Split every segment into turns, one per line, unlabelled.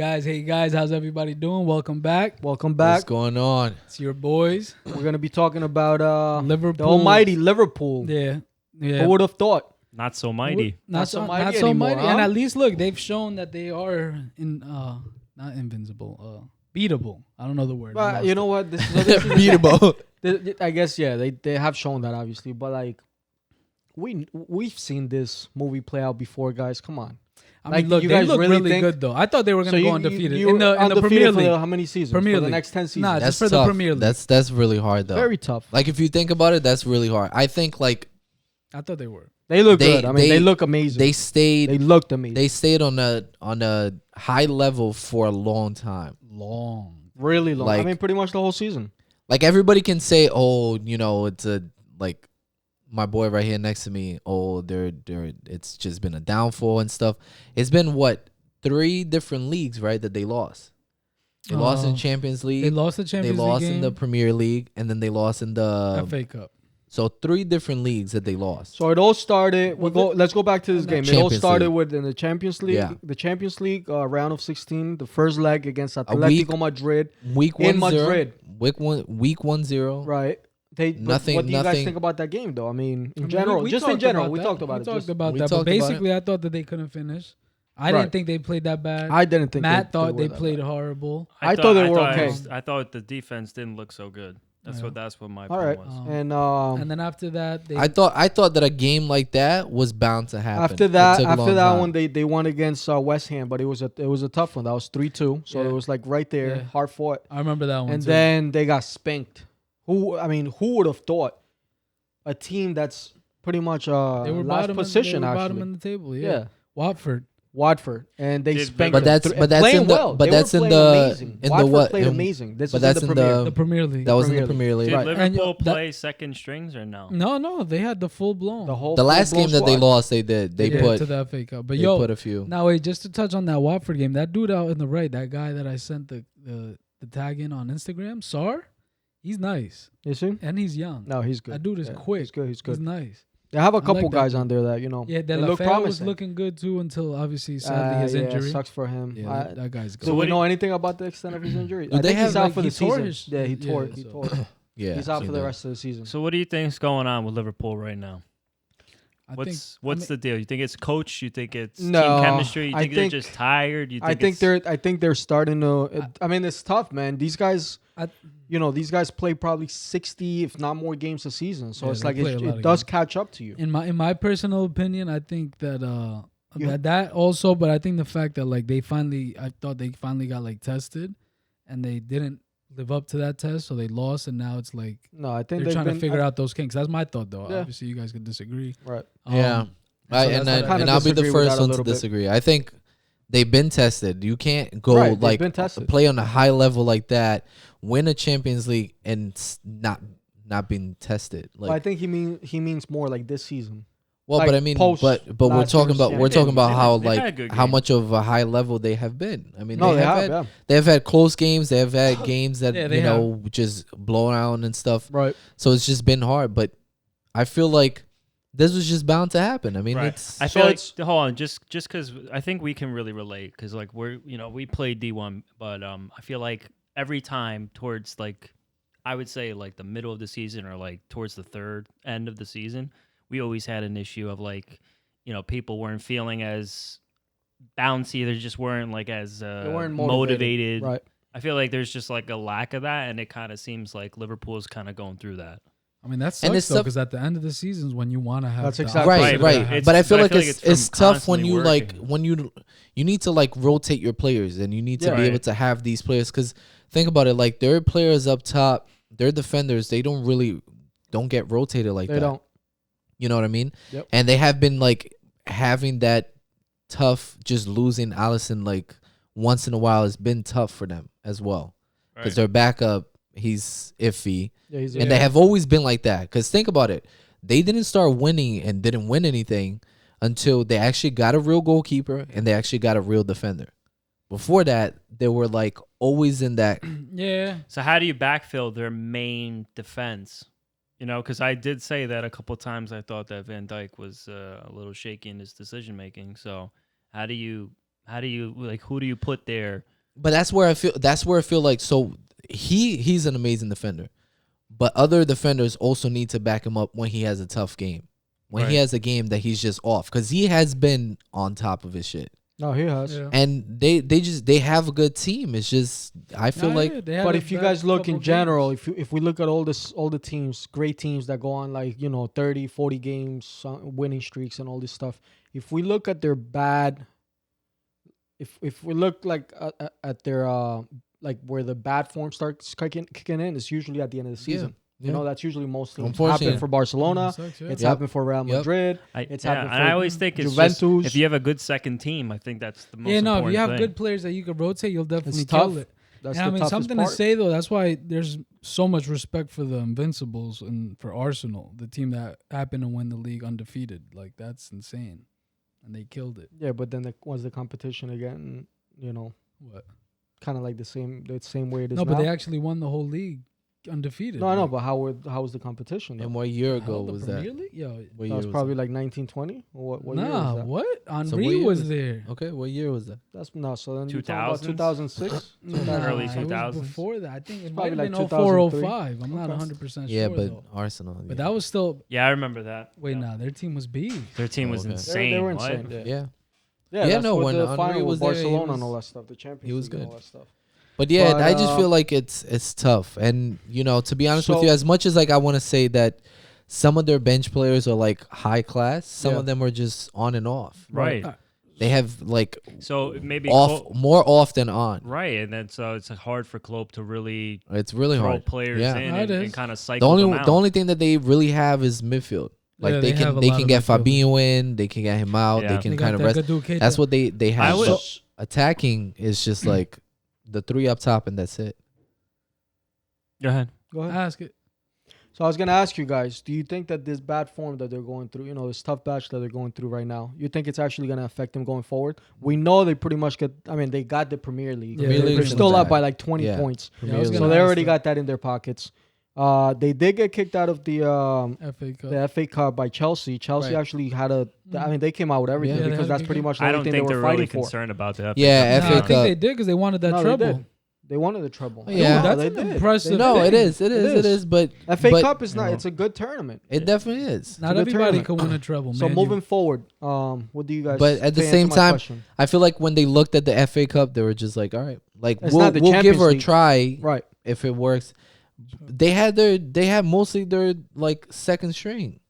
Hey guys, how's everybody doing? Welcome back.
Welcome back.
What's going on?
It's your boys.
We're gonna be talking about
Liverpool.
the almighty Liverpool.
Yeah.
Who would have thought?
Not so mighty.
Not so mighty
anymore,
anymore.
huh?
And at least look, they've shown that they are not invincible, beatable. I don't know the word.
But you know what? This is
Beatable.
I guess they have shown that obviously, but like we've seen this movie play out before, guys. Come on.
I
Like,
mean, look,
you
they
guys
look
really
really
think-
good though. I thought they were going to go undefeated
You
in the Premier
for
League.
how many seasons?
Premier
For the
League.
next 10 seasons.
Nah,
That's
just for
tough.
the Premier League.
That's really hard though.
Very tough.
Like if you think about it, that's really hard. I think like
I thought they were.
They look
They-
good. I mean, they look amazing.
they
looked amazing.
they stayed on a high level for a long time.
really long. I
like-
mean, pretty much the whole season.
Like everybody can say, oh, you know, it's a like my boy right here next to me. Oh, they're it's just been a downfall and stuff. It's been what 3 different leagues, right? That they lost. They lost in Champions League.
They lost the Champions
They
League
lost
game,
in the Premier League, and then they lost in the
FA Cup.
So 3 different leagues that they lost.
So it all started. Let's go back to this game. It all
Champions
started
League.
with in the Champions League.
Yeah.
The Champions League round of 16, the first leg against
week-
Atletico Madrid.
Week
In
1-0.
Madrid.
Week 1-0.
Right. But
Nothing-
what do you guys
nothing-
think about that game, though? I mean, in
I mean,
general,
we
just in
talked
general,
about
we
that.
talked about
We
it.
talked
Just-
about
we
that, but
talked about it.
basically, I thought that they couldn't finish. I
Right.
didn't think they played that bad.
I didn't think
Matt
they
thought
were
they
that
played
bad.
horrible.
I thought they were okay.
I thought the defense didn't look so good. That's what my
All
point
right,
was.
and
And then after that, they
I thought that a game like that was bound to happen.
after
It
that,
took a long time.
one, they won against West Ham, but it was a tough one. That was 3-2, so
Yeah.
it was like right there,
Yeah.
hard fought.
I remember that one.
And
too.
then they got spanked. Who would have thought a team that's pretty much
they were
last
bottom
position
they were
actually?
bottom in the table. Yeah.
Yeah.
Watford.
And they
Did
spanked.
But
them.
that's but that's
Playing
in the
well.
but
They
that's
were
in
playing
the
amazing.
in
Watford
the what?
played
in-
amazing. This
but
is
that's
in
in
the Premier.
the
The Premier League.
that was in
Premier
the Premier League.
Did
Right.
Liverpool
And that-
play second strings or no?
No, they had the full blown.
The whole
The last
full-blown
game that they
squad.
lost, they did. They put
to the FA Cup. But
they
yo,
put a few.
now wait, just to touch on that Watford game, that dude out in the right, that guy that I sent the tag in on Instagram, Sar, he's nice
You see?
and he's young.
No, he's good.
That dude is
Yeah,
quick.
He's good. He's good.
He's nice.
They have a
I
couple
like that
guys
dude.
on there that
Yeah,
they
De La
look
Fea was
promising.
looking good too until obviously sadly his
Yeah,
injury.
sucks for him.
Yeah, that guy's good.
Do we
what do
know anything about the extent of his injury?
Do
I
they
think he's
have,
out
like,
for the
he tore
season.
his-
Yeah, he
yeah,
tore. He
so-
tore.
Yeah,
He's out
so
for the
they-
rest of the season.
So what do you think's going on with Liverpool right now?
I
What's
think,
the deal? You think it's coach? You think it's
No,
team chemistry? You
I
think they're
think-
just tired? You think
I think they're starting to. I mean, it's tough, man. These guys,
I-
these guys play probably 60, if not more, games a season. So
Yeah,
it's
they
like
play a lot
it
of
does
games.
catch up to you.
in my personal opinion, I think that
You-
that also, but I think the fact that like I thought they finally got like tested, and they didn't live up to that test, so they lost, and now it's like
No, I think
they're
they've
trying
been,
to figure out those kinks. That's my thought, though.
Yeah.
Obviously, you guys could disagree.
Right.
Yeah.
So
and
that's what I
I'll be the
disagree with
first
that a
one to
little bit.
disagree. I think they've been tested. You can't go
Right, they've
like
been tested.
play on a high level like that, win a Champions League, and not being tested.
But I
Like,
think he means more like this season.
well,
like
but I mean,
post
but we're
last
talking
year's
about
Champions League.
how
They've had
like
good
how
games.
much of a high level they have been. I mean,
No, they have.
had,
Yeah.
they have had close games. They have had games that
Yeah, they
just blown out and stuff.
Right.
So it's just been hard. But I feel like this was just bound to happen. I mean,
Right.
it's
I
So
feel like
it's-
hold on, just because I think we can really relate because like we played D1, but I feel like every time towards like I would say like the middle of the season or like towards the third end of the season, we always had an issue of like people weren't feeling as bouncy, they just weren't like as
weren't
motivated.
Right.
I feel like there's just like a lack of that, and it kind of seems like Liverpool's kind of going through that.
I mean, that
And
sucks
it's
though,
tough-
because at the end of the season is when you want to have
That's
the
exactly
opposite
right.
of that
It's-
But I feel
but
like it's
from
tough when
constantly
you like
working.
when you need to like rotate your players, and you need to
Yeah.
be
Right.
able to have these players. Because think about it, like their players up top, their defenders, they don't get rotated like
They
that.
don't.
You know what I mean?
Yep.
And they have been like having that tough, just losing Allison like once in a while has been tough for them as well. Because
Right.
their backup, he's iffy.
Yeah, he's
And they have always been like that. Because think about it. They didn't start winning and didn't win anything until they actually got a real goalkeeper and they actually got a real defender. Before that, they were like always in that.
Yeah.
So how do you backfill their main defense? Because I did say that a couple times. I thought that Van Dijk was a little shaky in his decision making. So how do you like who do you put there
But that's where I feel like so he's an amazing defender. But other defenders also need to back him up when he has a tough game. When he
Right.
has a game that he's just off, because he has been on top of his shit.
No, he has.
Yeah.
And they have a good team. It's just I feel
Nah,
like
yeah, they had
But
a
if you
bad
guys look
couple
in general,
games.
if we look at all the teams, great teams that go on like 30, 40 games, winning streaks and all this stuff. If we look at their bad, if we look like at their like where the bad form starts kicking in, it's usually at the end of the season. You know, that's usually most teams.
Unfortunately.
Happened for Barcelona.
Sucks, yeah.
It's
Yep.
happened for Real
Yep.
Madrid.
I,
It's
yeah,
happened
and
for
I always think it's
Juventus.
just if you have a good second team, I think that's the most
Yeah,
important
no, if you have
thing.
good players that you can rotate, you'll definitely
It's
kill
tough.
it.
That's
And
the
I mean,
toughest
something
part.
to say though. That's why there's so much respect for the Invincibles and for Arsenal, the team that happened to win the league undefeated. Like that's insane, and they killed it.
Yeah, but then was the competition again?
What?
Kind of like the same way it is
No,
now.
but they actually won the whole league undefeated.
No, I know,
like,
but how was the competition? Though?
and what year
hell,
ago
the
was
Premier
that?
League? Yo,
What
That
year
was
was
probably
that?
like 1920. Or what year
nah,
was that?
what?
So
Henri
what year
was
was-
there.
Okay, what year was that?
That's no. So then
2000s?
2006.
Nah,
Early
it was
2000s.
before that. I think it
probably
might have
like
been 04,
2003.
05. I'm not
Okay.
100%
Yeah,
sure
but
though.
Arsenal.
But
yeah.
that was still.
Yeah, I remember that.
Wait,
Yeah.
nah, their team was beef.
Their team was
Okay.
insane.
They were
What?
insane. Yeah.
Yeah.
Yeah,
Yeah,
that's
no,
what
when
the
Henry
final
was
with
there, he
Barcelona and
was-
all that stuff, the Champions
he was
League and
good.
all that stuff.
But yeah,
But,
I just feel like it's tough. And to be honest with
So-
you, as much as like I want to say that some of their bench players are like high class, some
Yeah.
of them are just on and off.
Right.
They have like
So maybe
more off than on.
right, and then so it's hard for Klopp to really
It's really
throw
hard.
players
Yeah.
in
No, it
and
is.
kind of
The
cycle them
only
out.
the only thing that they really have is midfield. Like
Yeah,
they
have a
can
lot of
get
midfielders.
Fabinho in, they can get him out,
Yeah.
they
They
can
got
kind of
that
rest.
Gadou Keita.
That's what they have.
would-
But attacking is just like the three up top and that's it.
Go ahead.
Go ahead.
Ask it.
So I was gonna ask you guys: do you think that this bad form that they're going through, this tough batch that they're going through right now, you think it's actually gonna affect them going forward? We know they pretty much they got the Premier League.
Yeah,
Premier
They're
League's
still
bad.
up by like 20
Yeah.
points.
Yeah, I was
Premier
So
gonna
they
ask
already
that.
got that in their pockets. They did get kicked out of the
FA Cup.
FA Cup by Chelsea. Chelsea
Right.
actually had they came out with everything
Yeah, they
because
had a
that's
big
pretty
game.
much the
I
only
don't
thing
think
they
they're
were
really
fighting for.
concerned about the FA
Yeah,
Cup.
FA
Nah, I
Cup.
think they did because they wanted that
No,
treble.
they did. They wanted the treble.
Yeah.
Ooh, that's
they
an
did.
impressive
No,
thing.
it is. It is. But
FA
but
Cup is not.
know.
It's a good tournament.
it definitely is.
Not
a good
everybody
tournament.
can win a treble.
So
man.
moving forward, what do you guys?
But at the
to
same
answer my
time,
question?
I feel like when they looked at the FA Cup, they were just like, all right, like
It's
we'll
not the
give
Champions
her a
League.
try
Right.
if it works. They had mostly their like second string.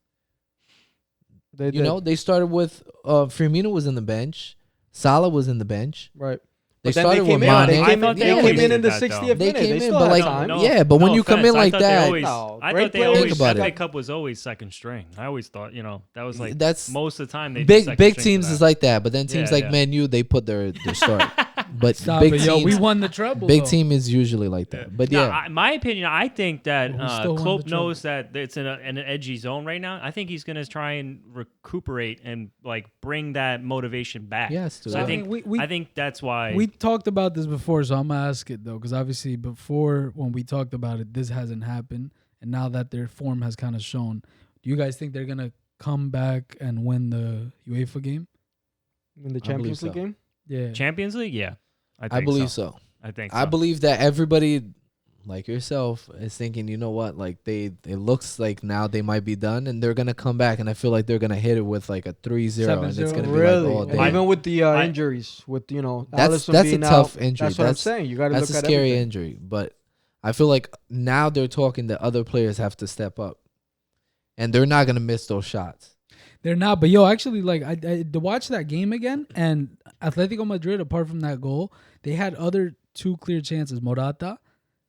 They did.
They started with Firmino was in the bench, Salah was in the bench.
Right.
They
But then
started
they came
with
in.
Mane.
They
I
came
thought
in.
they
They
always
came in
did
the
that, though.
60th
They
minute.
came
They
in,
still
but
had
like-
time.
Yeah, but when you come in
offense,
like
I thought they
that-
always,
No,
I
great
thought they
players.
always
Think about
FA
it.
Cup was always second string. I always thought that was like
That's
most of the time they do
big
second
big
string
teams
for
is
that.
like that, but then teams
Yeah,
like
yeah.
Man U, they put their start. But
Stop
big
it,
teams,
yo. We won the treble.
big
though.
team is usually like that. But
No,
yeah,
my opinion, I think that
But we still won
Klopp
the treble.
knows that it's in an edgy zone right now. I think he's going to try and recuperate and like bring that motivation back.
Yes,
so
dude.
I
I
think
mean, we-
I think that's why
We talked about this before, so I'm gonna ask it though, because obviously before when we talked about it, this hasn't happened, and now that their form has kind of shown, do you guys think they're gonna come back and win the UEFA game?
In the Champions
so.
League game.
Yeah,
Champions League. Yeah,
I believe so.
I think
I
so.
believe that everybody, like yourself, is thinking, you know what, like it looks like now they might be done, and they're gonna come back, and I feel like they're gonna hit it with like a 3-0, and it's
7-0.
gonna be
Really?
like all
And
day.
even with the
I-
injuries, with
That's
Alisson
a
being
tough
out,
injury.
That's what I'm saying. You got to look
That's a
at
scary
everything.
injury, but I feel like now they're talking that other players have to step up, and they're not gonna miss those shots.
they're not. But yo, actually, like I to watch that game again, and Atletico Madrid, apart from that goal, they had other two clear chances. Morata,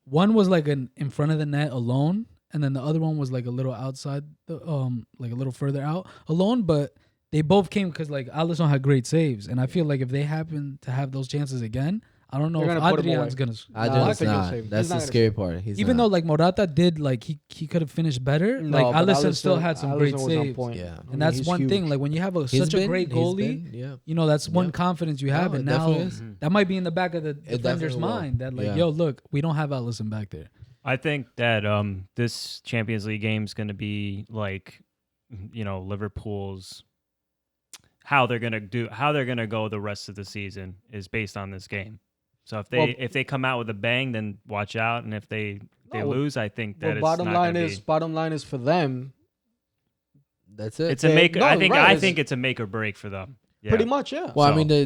one was like in front of the net alone, and then the other one was like a little outside, like a little further out alone. But they both came because like Alisson had great saves, and I feel like if they happen to have those chances again, I don't know
They're
if
gonna put him
Adrian's
away.
gonna.
I
I
just
think he'll
not.
save it.
That's
He's not
the
gonna
scary
save it.
part. He's
Even
not.
though like Morata did like he could have finished better,
No,
like
but
Alisson still had some great
Alisson was on
saves.
point.
Yeah.
I mean,
And that's
he's
one thing.
huge.
Like when you have
He's
such a
been-
great
he's
goalie,
been, yeah.
you know that's one
Yeah.
confidence you have,
No,
and
it
now
definitely is.
that might be in the back of the defender's
definitely will.
mind that like,
Yeah.
yo, look, we don't have Alisson back there.
I think that this Champions League game is going to be like, Liverpool's how they're going to go the rest of the season is based on this game. So
Well-
if they come out with a bang, then watch out. And if they
No,
lose, I think that
Well,
it's
bottom
not
line
gonna
is
be.
for them.
That's it.
It's a
they-
make.
no,
I think
right,
I
it's-
think it's a make or break for them. Yeah.
Pretty much, yeah.
well, I
So-
mean,
They're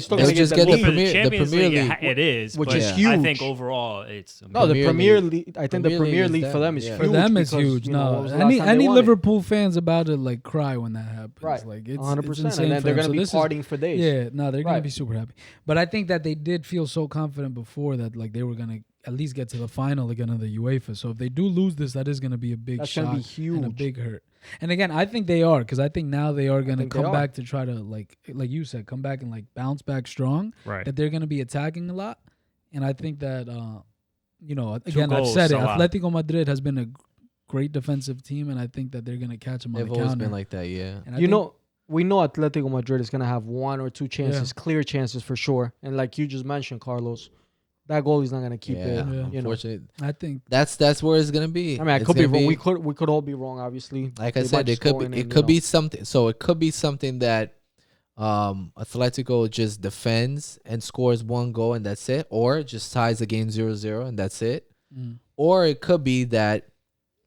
still
they'll
gonna
just
get
get
the
the
league.
For the
Premier-
Champions
Premier
League,
League,
it is,
which
but
is
I think
huge.
overall it's
No, the
Premier
Premier
League-
League. I think
Premier
the Premier
League is
League for them is
them, yeah.
For
huge.
them, it's
because,
huge.
you know,
No,
when was the last time they
any
won it?
Liverpool fans about it like cry when that happens.
Right.
Like it's
100%,
insane
and then
for
they're
them.
gonna
So
be
this is-
partying for days.
Yeah, no, they're gonna
Right.
be super happy. But I think that they did feel so confident before that like they were gonna at least get to the final again of the UEFA. So if they do lose this, that is gonna be a big
That's
shock
gonna be
and a
huge.
big hurt. And again, I think they are because I think now they are gonna
think they
come
are.
back to try to like you said, come back and like bounce back strong.
right.
That they're gonna be attacking a lot, and I think that again I've
goals,
said it.
Salah.
Atletico Madrid has been a great defensive team, and I think that they're gonna catch them on
they've
the
always
counter.
been like that. Yeah.
And I
You
think-
know, we know Atletico Madrid is gonna have one or two chances, clear chances for sure. And like you just mentioned, Carlos, that goalie's not gonna keep it.
Yeah.
You know,
Unfortunately,
I think
that's where it's gonna be.
I mean, I
It's
could be
gonna
wrong. We could all be wrong, obviously.
Like
They
I
might
said,
just
it could
go
be
in
it
and,
could
you
be
know.
something. So it could be something that Atletico just defends and scores one goal and that's it, or just ties the game 0-0 and that's it. Or it could be that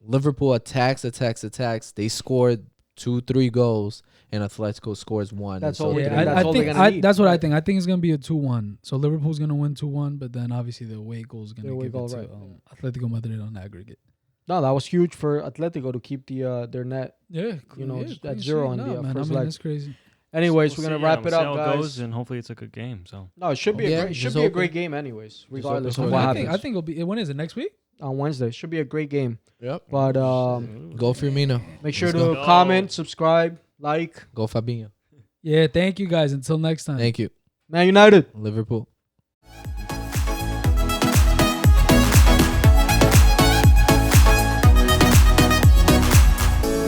Liverpool attacks. They scored 2-3 goals and Atletico scores one.
That's
and
all
so
we
it
can-
could-
that's
I
all
think
they're gonna need.
that's what I
Right.
think. I think it's gonna be a 2-1. So Liverpool's gonna win 2-1, but then obviously the away goal is
The
gonna
away
give
goal,
it to
right.
Atletico Madrid on aggregate.
No, that was huge for Atletico to keep their net.
Yeah,
You know,
yeah,
just
clean
at zero
sheet.
on the,
man.
first
I mean,
leg.
that's crazy.
Anyways,
We'll
we're gonna
see,
wrap
we'll
it
see
up,
how
guys.
goes, and hopefully it's a good game. So
No, it should be
Yeah,
a great,
just
a
open-
great game, anyways, regardless
open
of
for
what
it.
happens
I think it'll be. When is it? Next week?
on Wednesday. Should be a great game.
Yep.
But
Go Firmino.
make sure
Let's
to
go.
comment, subscribe, like.
Go Fabinho.
Yeah. Thank you guys. Until next time.
Thank you,
Man United.
Liverpool.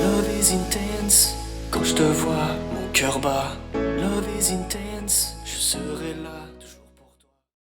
Love is intense, quand je te vois, mon cœur bat. Love is intense, je serai là.